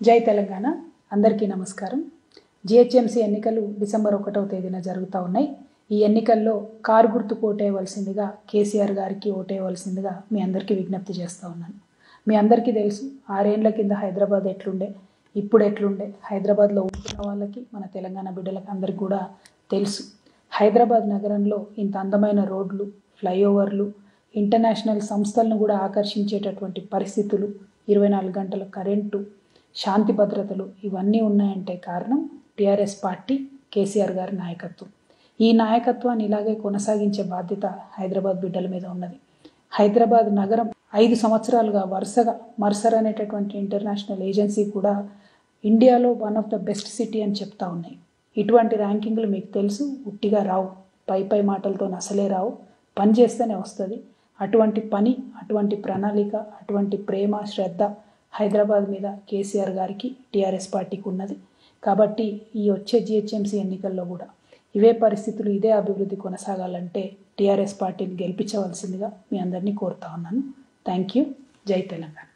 జై తెలంగాణ అందరికీ నమస్కారం. జిహెచ్ఎంసీ ఎన్నికలు డిసెంబర్ 1వ తేదీన జరుగుతూ ఉన్నాయి. ఈ ఎన్నికల్లో కారు గుర్తుకు ఓటేయవలసిందిగా కేసీఆర్ గారికి ఓటేయవలసిందిగా మీ అందరికీ విజ్ఞప్తి చేస్తూ ఉన్నాను. మీ అందరికీ తెలుసు 6 ఏళ్ల కింద హైదరాబాద్ ఎట్లుండే, ఇప్పుడు ఎట్లుండే, హైదరాబాద్లో ఉంటున్న వాళ్ళకి మన తెలంగాణ బిడ్డలకు అందరికీ కూడా తెలుసు. హైదరాబాద్ నగరంలో ఇంత అందమైన రోడ్లు, ఫ్లైఓవర్లు, ఇంటర్నేషనల్ సంస్థలను కూడా ఆకర్షించేటటువంటి పరిస్థితులు, 24 గంటల కరెంటు, శాంతి భద్రతలు ఇవన్నీ ఉన్నాయంటే కారణం టీఆర్ఎస్ పార్టీ, కేసీఆర్ గారి నాయకత్వం. ఈ నాయకత్వాన్ని ఇలాగే కొనసాగించే బాధ్యత హైదరాబాద్ బిడ్డల మీద ఉన్నది. హైదరాబాద్ నగరం 5 సంవత్సరాలుగా వరుసగా మర్సర్ అనేటటువంటి ఇంటర్నేషనల్ ఏజెన్సీ కూడా ఇండియాలో one of the best city అని చెప్తా ఉన్నాయి. ఇటువంటి ర్యాంకింగ్లు మీకు తెలుసు, ఉట్టిగా రావు, పై మాటలతో అసలే రావు, పని చేస్తేనే వస్తుంది. అటువంటి పని, అటువంటి ప్రణాళిక, అటువంటి ప్రేమ, శ్రద్ధ హైదరాబాద్ మీద కేసీఆర్ గారికి, టీఆర్ఎస్ పార్టీకి ఉన్నది. కాబట్టి ఈ వచ్చే జిహెచ్ఎంసీ ఎన్నికల్లో కూడా ఇవే పరిస్థితులు, ఇదే అభివృద్ధి కొనసాగాలంటే టీఆర్ఎస్ పార్టీని గెలిపించవలసిందిగా మీ అందరినీ కోరుతా ఉన్నాను. Thank you. జై తెలంగాణ.